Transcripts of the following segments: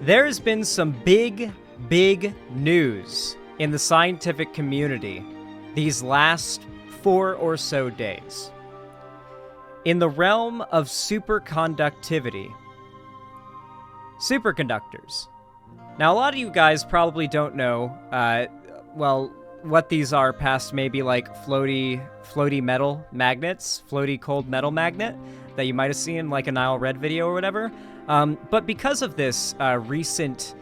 There's been some big news in the scientific community these last 4 or so days. In the realm of superconductivity, superconductors. Now, a lot of you guys probably don't know, what these are past maybe like floaty metal magnets, floaty cold metal magnet that you might have seen in like a Nile Red video or whatever. But because of this recent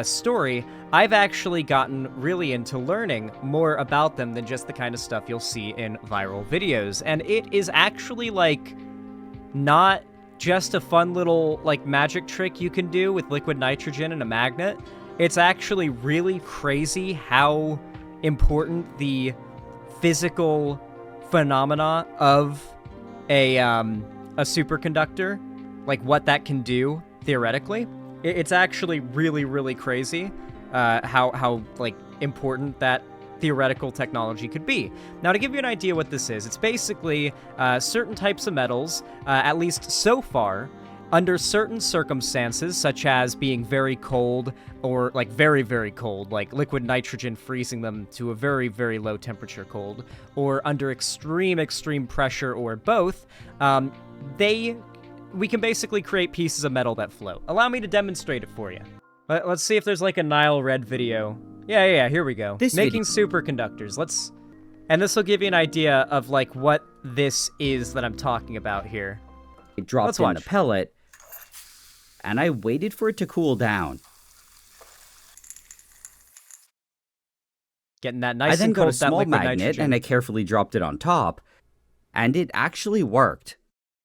story, I've actually gotten really into learning more about them than just the kind of stuff you'll see in viral videos. And it is actually like not just a fun little like magic trick you can do with liquid nitrogen and a magnet. It's actually really crazy how important the physical phenomena of a superconductor, like what that can do theoretically. It's actually really crazy how like important that theoretical technology could be. Now, to give you an idea what this is, it's basically certain types of metals, at least so far, under certain circumstances, such as being very cold or like very cold, like liquid nitrogen freezing them to a very low temperature cold, or under extreme pressure, or both, we can basically create pieces of metal that float. Allow me to demonstrate it for you. Let's see if there's like a Nile Red video. Yeah, here we go. Making superconductors. And this will give you an idea of like what this is that I'm talking about here. I dropped in the pellet, and I waited for it to cool down. Getting that nice and and cold. I then got a small magnet, nitrogen. And I carefully dropped it on top, and it actually worked.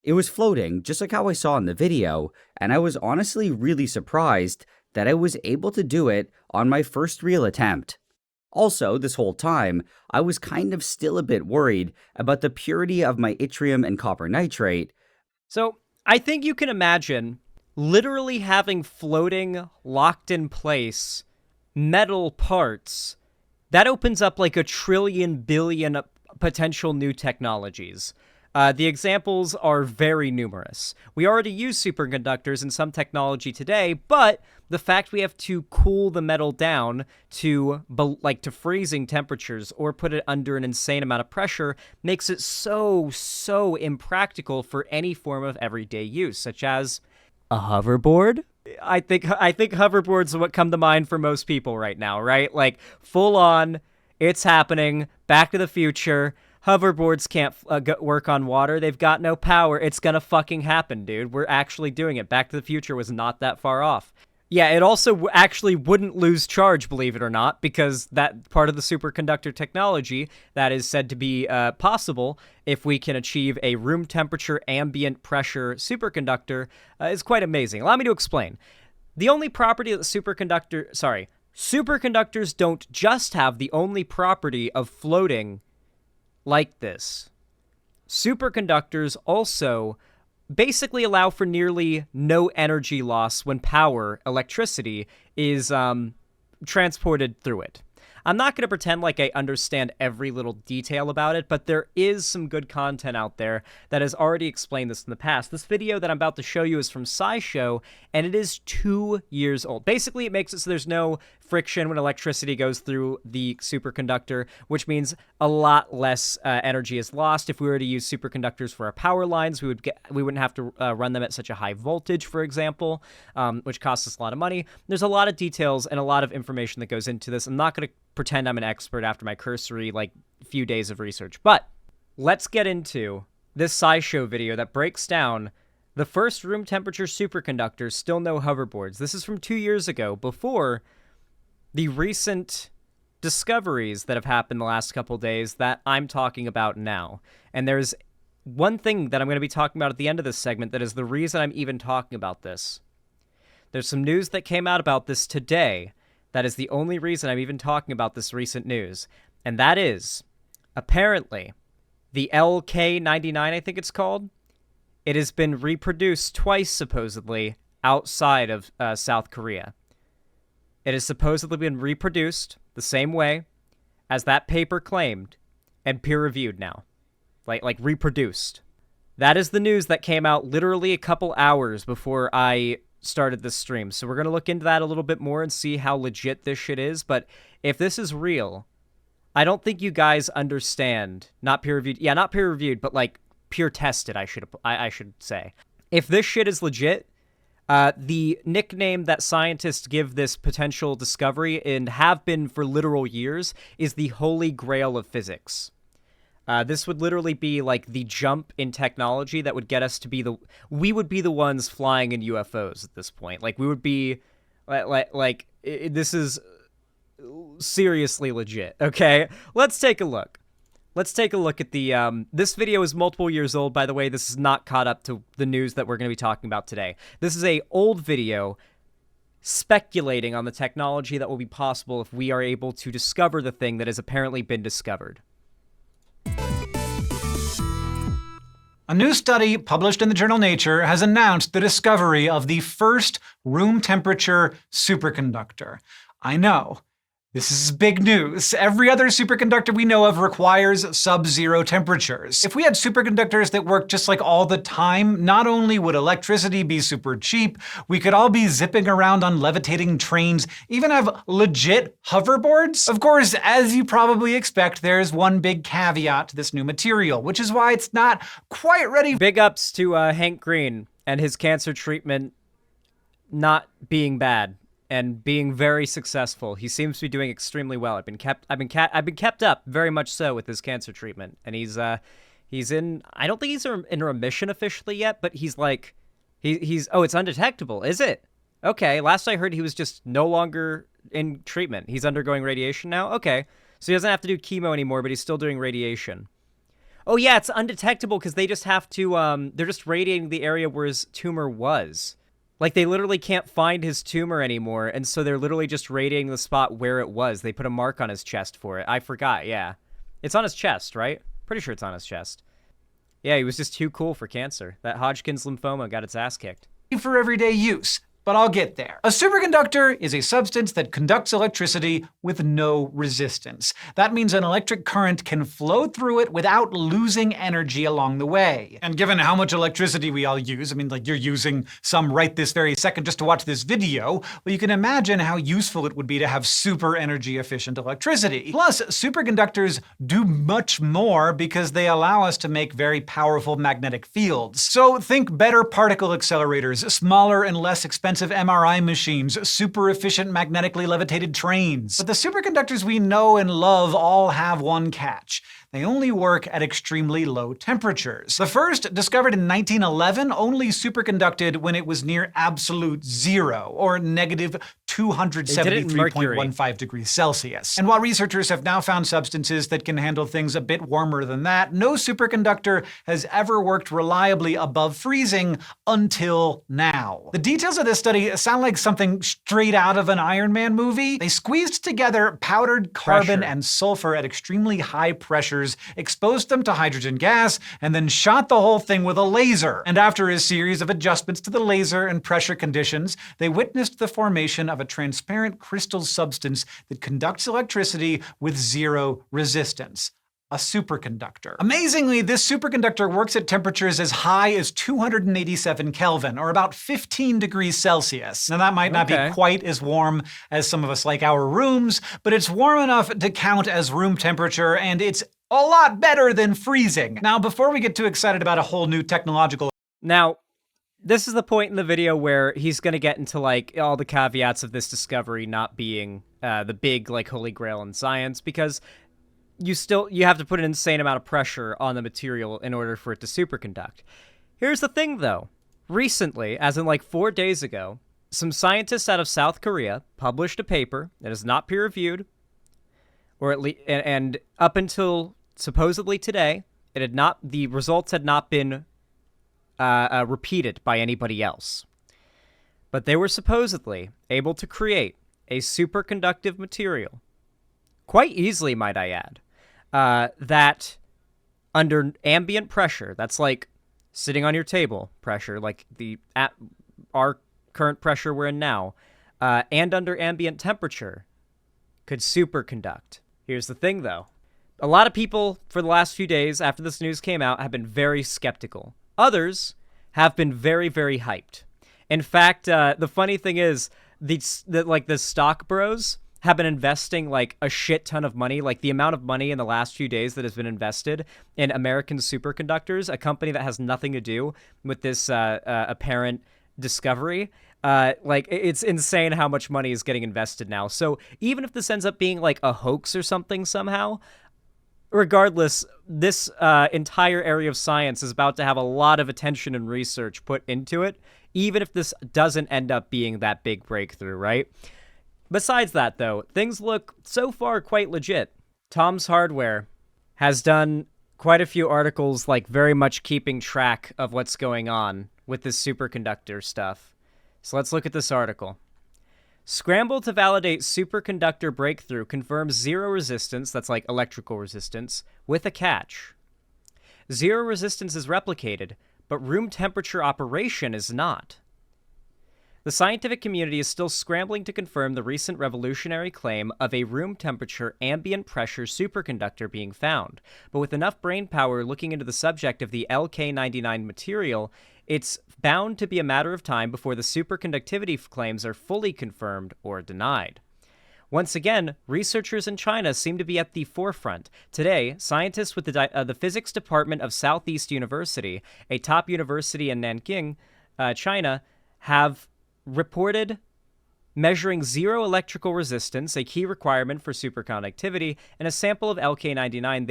It was floating, just like how I saw in the video, and I was honestly really surprised that I was able to do it on my first real attempt. Also, this whole time, I was kind of still a bit worried about the purity of my yttrium and copper nitrate. So, I think you can imagine literally having floating, locked in place, metal parts. That opens up like a trillion billion potential new technologies. The examples are very numerous. We already use superconductors in some technology today, but the fact we have to cool the metal down to freezing temperatures or put it under an insane amount of pressure makes it so impractical for any form of everyday use, such as a hoverboard. I think hoverboards are what come to mind for most people right now, right? Like full on, it's happening. Back to the Future. Hoverboards can't work on water. They've got no power. It's gonna fucking happen, dude. We're actually doing it. Back to the Future was not that far off. Yeah, it also actually wouldn't lose charge, believe it or not, because that part of the superconductor technology that is said to be possible if we can achieve a room temperature ambient pressure superconductor is quite amazing. Allow me to explain. The only property that superconductors don't just have the only property of floating like this. Superconductors also basically allow for nearly no energy loss when electricity, is transported through it. I'm not going to pretend like I understand every little detail about it, but there is some good content out there that has already explained this in the past. This video that I'm about to show you is from SciShow, and it is 2 years old. Basically, it makes it so there's no friction when electricity goes through the superconductor, which means a lot less energy is lost. If we were to use superconductors for our power lines, we wouldn't have to run them at such a high voltage, for example, which costs us a lot of money. There's a lot of details and a lot of information that goes into this. I'm not going to pretend I'm an expert after my cursory, few days of research. But let's get into this SciShow video that breaks down the first room temperature superconductors, still no hoverboards. This is from 2 years ago, before the recent discoveries that have happened the last couple days that I'm talking about now. And there's one thing that I'm going to be talking about at the end of this segment that is the reason I'm even talking about this. There's some news that came out about this today that is the only reason I'm even talking about this recent news. And that is, apparently, the LK99, I think it's called, it has been reproduced twice, supposedly, outside of South Korea. It has supposedly been reproduced the same way as that paper claimed and peer-reviewed now. Like reproduced. That is the news that came out literally a couple hours before I started this stream. So we're going to look into that a little bit more and see how legit this shit is. But if this is real, I don't think you guys understand. Not peer-reviewed. Yeah, not peer-reviewed, but like peer-tested, I should say. If this shit is legit, the nickname that scientists give this potential discovery, and have been for literal years, is the Holy Grail of physics. This would literally be like the jump in technology that would get us to we would be the ones flying in UFOs at this point. Like, we would be, this is seriously legit, okay? Let's take a look. Let's take a look at the, this video is multiple years old, by the way. This is not caught up to the news that we're going to be talking about today. This is a old video speculating on the technology that will be possible if we are able to discover the thing that has apparently been discovered. A new study published in the journal Nature has announced the discovery of the first room temperature superconductor. I know. This is big news. Every other superconductor we know of requires sub-zero temperatures. If we had superconductors that worked just like all the time, not only would electricity be super cheap, we could all be zipping around on levitating trains, even have legit hoverboards. Of course, as you probably expect, there's one big caveat to this new material, which is why it's not quite ready. Big ups to Hank Green and his cancer treatment not being bad and being very successful. He seems to be doing extremely well. I've been kept up very much so with his cancer treatment, and he's in. I don't think he's in remission officially yet, but he's like, he's. Oh, it's undetectable, is it? Okay. Last I heard, he was just no longer in treatment. He's undergoing radiation now. Okay, so he doesn't have to do chemo anymore, but he's still doing radiation. Oh yeah, it's undetectable because they just have to. They're just radiating the area where his tumor was. Like, they literally can't find his tumor anymore, and so they're literally just radiating the spot where it was. They put a mark on his chest for it. I forgot, yeah. It's on his chest, right? Pretty sure it's on his chest. Yeah, he was just too cool for cancer. That Hodgkin's lymphoma got its ass kicked. For everyday use. But I'll get there. A superconductor is a substance that conducts electricity with no resistance. That means an electric current can flow through it without losing energy along the way. And given how much electricity we all use, I mean, like, you're using some right this very second just to watch this video, well, you can imagine how useful it would be to have super energy efficient electricity. Plus, superconductors do much more because they allow us to make very powerful magnetic fields. So think better particle accelerators, smaller and less expensive MRI machines, super efficient magnetically levitated trains. But the superconductors we know and love all have one catch. They only work at extremely low temperatures. The first, discovered in 1911, only superconducted when it was near absolute zero, or negative 273.15 degrees Celsius. And while researchers have now found substances that can handle things a bit warmer than that, no superconductor has ever worked reliably above freezing until now. The details of this study sound like something straight out of an Iron Man movie. They squeezed together powdered carbon and sulfur at extremely high pressures, exposed them to hydrogen gas, and then shot the whole thing with a laser. And after a series of adjustments to the laser and pressure conditions, they witnessed the formation of a transparent crystal substance that conducts electricity with zero resistance. A superconductor. Amazingly, this superconductor works at temperatures as high as 287 Kelvin, or about 15 degrees Celsius. Now, that might not be quite as warm as some of us like our rooms, but it's warm enough to count as room temperature, and it's a lot better than freezing. Now, before we get too excited about a whole new technological... Now, this is the point in the video where he's going to get into, like, all the caveats of this discovery not being the big, like, holy grail in science, because you have to put an insane amount of pressure on the material in order for it to superconduct. Here's the thing, though. Recently, as in like 4 days ago, some scientists out of South Korea published a paper that is not peer-reviewed, or at least, and up until supposedly today, the results had not been repeated by anybody else. But they were supposedly able to create a superconductive material, quite easily, might I add, that under ambient pressure, that's like sitting on your table pressure, like our current pressure we're in now, and under ambient temperature, could superconduct. Here's the thing, though. A lot of people, for the last few days after this news came out, have been very skeptical. Others have been very, very hyped. In fact, the funny thing is, the stock bros have been investing like a shit ton of money, like the amount of money in the last few days that has been invested in American Superconductors, a company that has nothing to do with this apparent discovery. Like it's insane how much money is getting invested now. So even if this ends up being like a hoax or something somehow, regardless, this entire area of science is about to have a lot of attention and research put into it, even if this doesn't end up being that big breakthrough, right? Besides that, though, things look so far quite legit. Tom's Hardware has done quite a few articles, like very much keeping track of what's going on with this superconductor stuff. So let's look at this article. Scramble to validate superconductor breakthrough confirms zero resistance, that's like electrical resistance, with a catch. Zero resistance is replicated, but room temperature operation is not. The scientific community is still scrambling to confirm the recent revolutionary claim of a room temperature ambient pressure superconductor being found, but with enough brainpower looking into the subject of the LK99 material, it's bound to be a matter of time before the superconductivity claims are fully confirmed or denied. Once again, researchers in China seem to be at the forefront. Today, scientists with the physics department of Southeast University, a top university in Nanking, China, have reported measuring zero electrical resistance, a key requirement for superconductivity, in a sample of LK99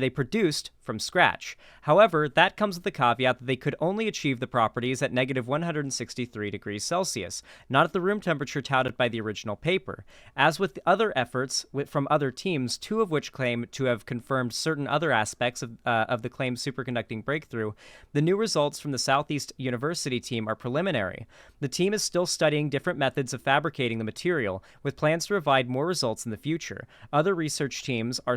they produced from scratch. However, that comes with the caveat that they could only achieve the properties at negative 163 degrees Celsius, not at the room temperature touted by the original paper. As with the other efforts from other teams, two of which claim to have confirmed certain other aspects of the claimed superconducting breakthrough, the new results from the Southeast University team are preliminary. The team is still studying different methods of fabricating the material, with plans to provide more results in the future. Other research teams are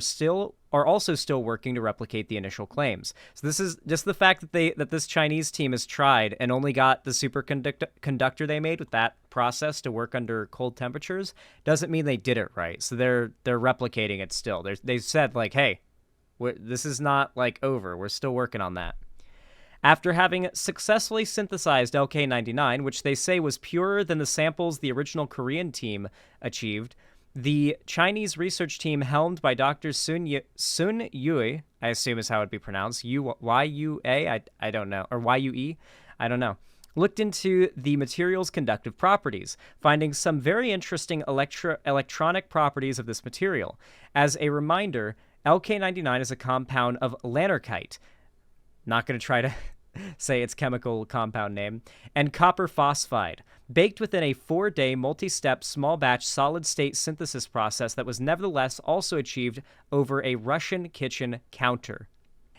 also still working to replicate the initial claims. So this is just the fact that this Chinese team has tried and only got the superconductor they made with that process to work under cold temperatures doesn't mean they did it right. So they're replicating it still. They said like, hey, this is not like over. We're still working on that. After having successfully synthesized LK99, which they say was purer than the samples the original Korean team achieved, the Chinese research team helmed by Dr. Sun Yue, I assume is how it would be pronounced, Y-U-A, I don't know, or Y-U-E, I don't know, looked into the material's conductive properties, finding some very interesting electronic properties of this material. As a reminder, LK99 is a compound of lanarkite, not going to try to say its chemical compound name, and copper phosphide, baked within a 4-day multi-step small batch solid-state synthesis process that was nevertheless also achieved over a Russian kitchen counter.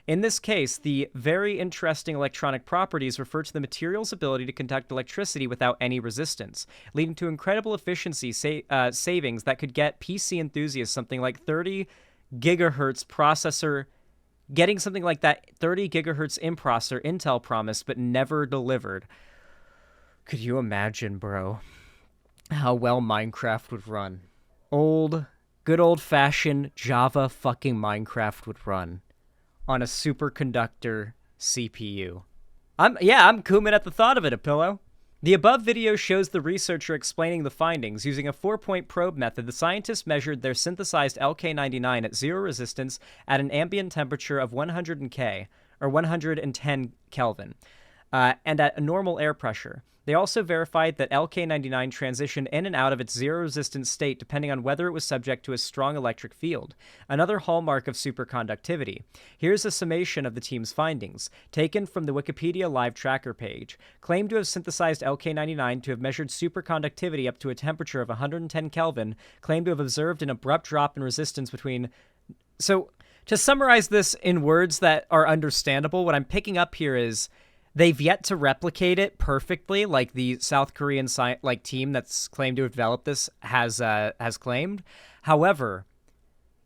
In this case, the very interesting electronic properties refer to the material's ability to conduct electricity without any resistance, leading to incredible efficiency savings that could get PC enthusiasts something like 30 gigahertz processor. Getting something like that 30 gigahertz in processor Intel promised but never delivered. Could you imagine, bro, how well Minecraft would run? Good old-fashioned Java fucking Minecraft would run on a superconductor CPU. I'm cumin at the thought of it, Apillo. The above video shows the researcher explaining the findings. Using a 4-point probe method, the scientists measured their synthesized LK99 at zero resistance at an ambient temperature of 110 Kelvin, and at a normal air pressure. They also verified that LK99 transitioned in and out of its zero-resistance state depending on whether it was subject to a strong electric field, another hallmark of superconductivity. Here's a summation of the team's findings, taken from the Wikipedia Live Tracker page. Claimed to have synthesized LK99 to have measured superconductivity up to a temperature of 110 Kelvin, claimed to have observed an abrupt drop in resistance between... So, to summarize this in words that are understandable, what I'm picking up here is... they've yet to replicate it perfectly, like the South Korean team that's claimed to have developed this has claimed. However,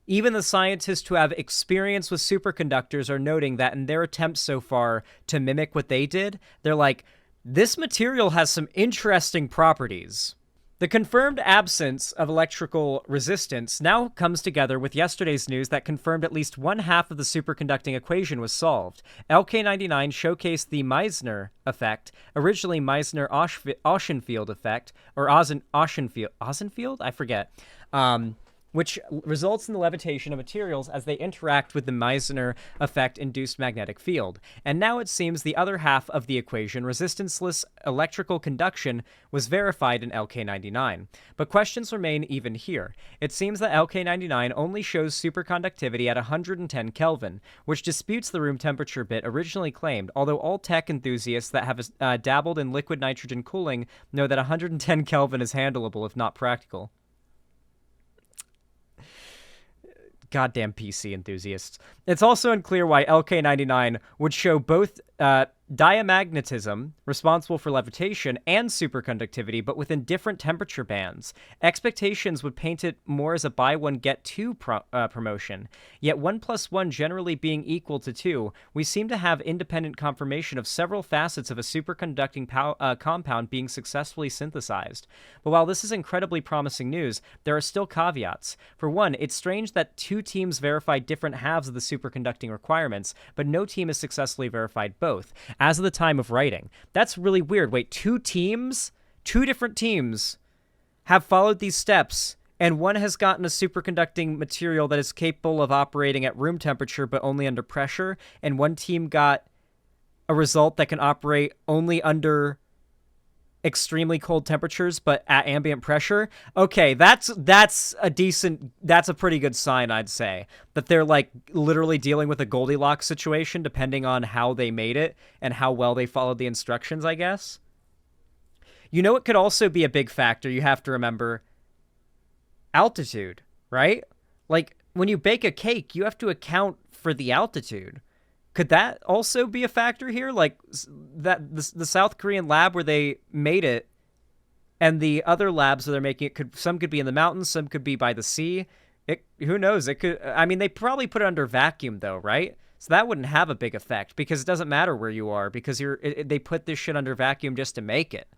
even the scientists who have experience with superconductors are noting that in their attempts so far to mimic what they did, they're like, this material has some interesting properties. The confirmed absence of electrical resistance now comes together with yesterday's news that confirmed at least one half of the superconducting equation was solved. LK99 showcased the Meissner effect, originally Meissner-Oschenfield effect, or Oschenfield? I forget. Which results in the levitation of materials as they interact with the Meissner effect-induced magnetic field. And now it seems the other half of the equation, resistanceless electrical conduction, was verified in LK99. But questions remain even here. It seems that LK99 only shows superconductivity at 110 Kelvin, which disputes the room temperature bit originally claimed, although all tech enthusiasts that have dabbled in liquid nitrogen cooling know that 110 Kelvin is handleable if not practical. Goddamn PC enthusiasts. It's also unclear why LK99 would show both diamagnetism, responsible for levitation, and superconductivity, but within different temperature bands. Expectations would paint it more as a buy one get two promotion. Yet 1 + 1 generally being equal to 2, we seem to have independent confirmation of several facets of a superconducting compound being successfully synthesized. But while this is incredibly promising news, there are still caveats. For one, it's strange that 2 teams verified different halves of the superconducting requirements, but no team has successfully verified both, as of the time of writing. That's really weird. Wait, 2 different teams have followed these steps, and one has gotten a superconducting material that is capable of operating at room temperature but only under pressure, and one team got a result that can operate only under extremely cold temperatures but at ambient pressure. Okay, that's a pretty good sign, I'd say, that they're like literally dealing with a Goldilocks situation depending on how they made it and how well they followed the instructions, I guess. You know, it could also be a big factor, you have to remember, altitude, right? Like when you bake a cake, you have to account for the altitude. Could that also be a factor here? Like that the South Korean lab where they made it and the other labs where they're making it, some could be in the mountains, some could be by the sea. Who knows? It could, I mean, they probably put it under vacuum though, right? So that wouldn't have a big effect because it doesn't matter where you are because they put this shit under vacuum just to make it.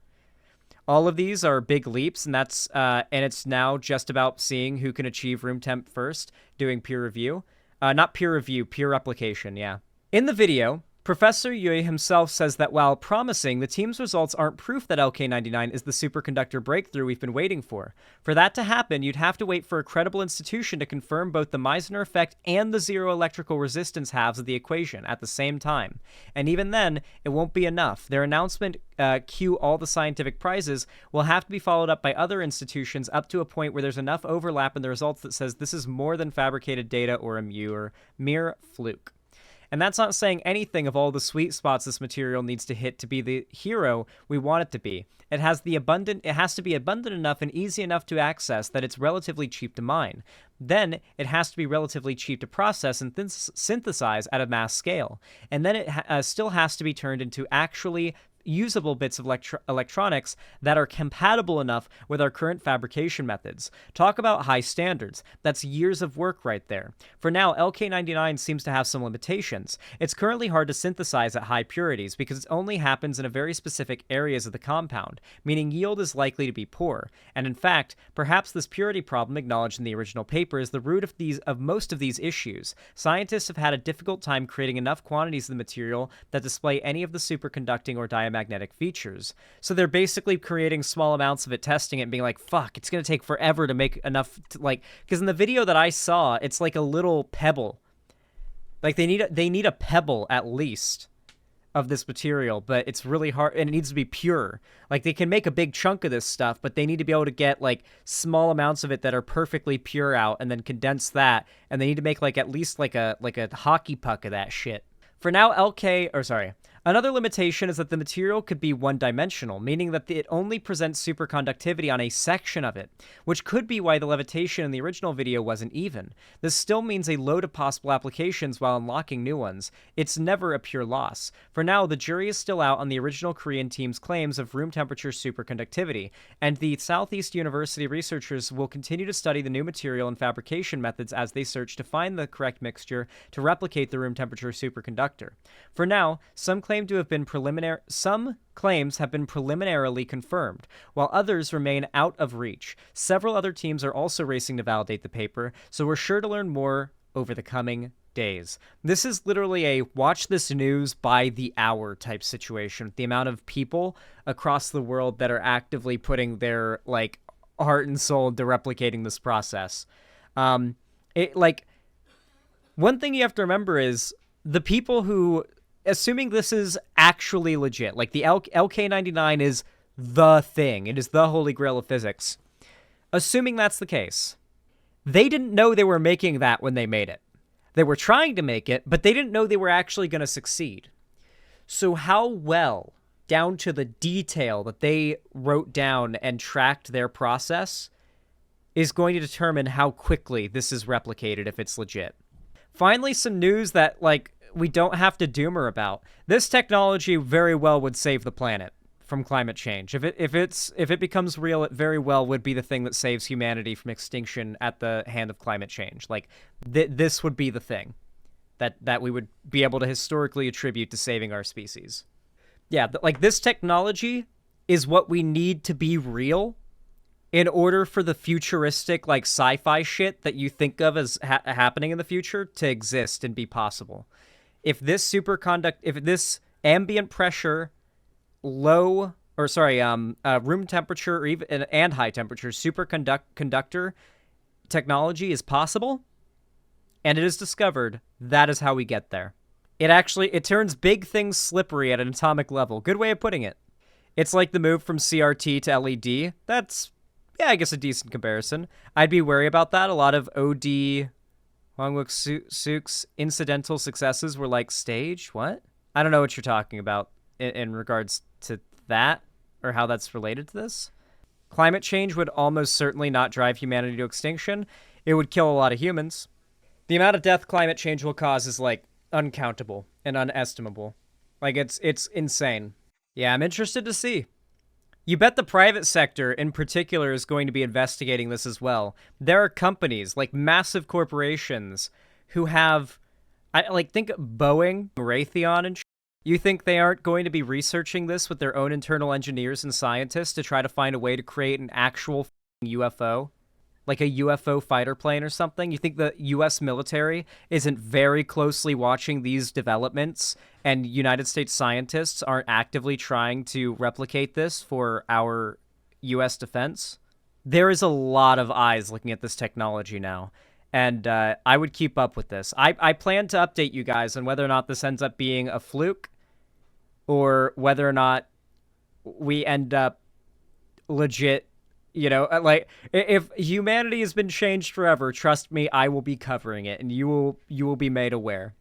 All of these are big leaps, and it's now just about seeing who can achieve room temp first, doing peer review. Not peer review, peer replication, yeah. In the video, Professor Yui himself says that while promising, the team's results aren't proof that LK99 is the superconductor breakthrough we've been waiting for. For that to happen, you'd have to wait for a credible institution to confirm both the Meissner effect and the zero electrical resistance halves of the equation at the same time. And even then, it won't be enough. Their announcement, cue all the scientific prizes, will have to be followed up by other institutions up to a point where there's enough overlap in the results that says this is more than fabricated data or a mere fluke. And that's not saying anything of all the sweet spots this material needs to hit to be the hero we want it to be. It has to be abundant enough and easy enough to access that it's relatively cheap to mine. Then it has to be relatively cheap to process and synthesize at a mass scale. And then it still has to be turned into actually usable bits of electronics that are compatible enough with our current fabrication methods. Talk about high standards. That's years of work right there. For now, LK99 seems to have some limitations. It's currently hard to synthesize at high purities because it only happens in a very specific areas of the compound, meaning yield is likely to be poor. And in fact, perhaps this purity problem acknowledged in the original paper is the root of most of these issues. Scientists have had a difficult time creating enough quantities of the material that display any of the superconducting or diamagnetic features. So they're basically creating small amounts of it, testing it, and being like, fuck, it's going to take forever to make enough, because in the video that I saw, it's like a little pebble. Like they need a pebble at least of this material, but it's really hard, and it needs to be pure. Like they can make a big chunk of this stuff, but they need to be able to get like small amounts of it that are perfectly pure out and then condense that, and they need to make like at least like a hockey puck of that shit. For now, another limitation is that the material could be one-dimensional, meaning that it only presents superconductivity on a section of it, which could be why the levitation in the original video wasn't even. This still means a load of possible applications while unlocking new ones. It's never a pure loss. For now, the jury is still out on the original Korean team's claims of room temperature superconductivity, and the Southeast University researchers will continue to study the new material and fabrication methods as they search to find the correct mixture to replicate the room temperature superconductor. For now, some claim claims have been preliminarily confirmed, while others remain out of reach. Several other teams are also racing to validate the paper, so we're sure to learn more over the coming days. This is literally a watch this news by the hour type situation. The amount of people across the world that are actively putting their like heart and soul into replicating this process. One thing you have to remember is the people who, assuming this is actually legit, like the LK99 is the thing, it is the holy grail of physics. Assuming that's the case, they didn't know they were making that when they made it. They were trying to make it, but they didn't know they were actually going to succeed. So how well, down to the detail that they wrote down and tracked their process, is going to determine how quickly this is replicated if it's legit. Finally, some news that, like, we don't have to doomer about. This technology very well would save the planet from climate change. If it becomes real, it very well would be the thing that saves humanity from extinction at the hand of climate change. Like, this would be the thing that we would be able to historically attribute to saving our species. Yeah, like, this technology is what we need to be real in order for the futuristic, like, sci-fi shit that you think of as happening in the future to exist and be possible. If this ambient pressure, room temperature, or even and high temperature superconductor technology is possible, and it is discovered, that is how we get there. It turns big things slippery at an atomic level. Good way of putting it. It's like the move from CRT to LED. That's, yeah, I guess a decent comparison. I'd be wary about that. A lot of OD Hwangwook-suk's incidental successes were like, stage? What? I don't know what you're talking about in regards to that, or how that's related to this. Climate change would almost certainly not drive humanity to extinction. It would kill a lot of humans. The amount of death climate change will cause is, like, uncountable and unestimable. Like, it's insane. Yeah, I'm interested to see. You bet the private sector in particular is going to be investigating this as well. There are companies, like massive corporations, who have, think Boeing, Raytheon, and You think they aren't going to be researching this with their own internal engineers and scientists to try to find a way to create an actual UFO? Like a UFO fighter plane or something? You think the U.S. military isn't very closely watching these developments, and United States scientists aren't actively trying to replicate this for our U.S. defense? There is a lot of eyes looking at this technology now, and I would keep up with this. I plan to update you guys on whether or not this ends up being a fluke, or whether or not we end up legit. You know, like, if humanity has been changed forever, trust me, I will be covering it, and you will be made aware.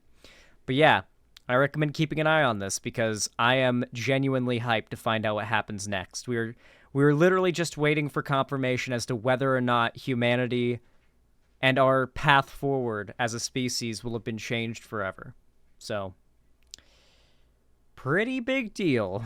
But yeah, I recommend keeping an eye on this, because I am genuinely hyped to find out what happens next. We're literally just waiting for confirmation as to whether or not humanity and our path forward as a species will have been changed forever. So, pretty big deal.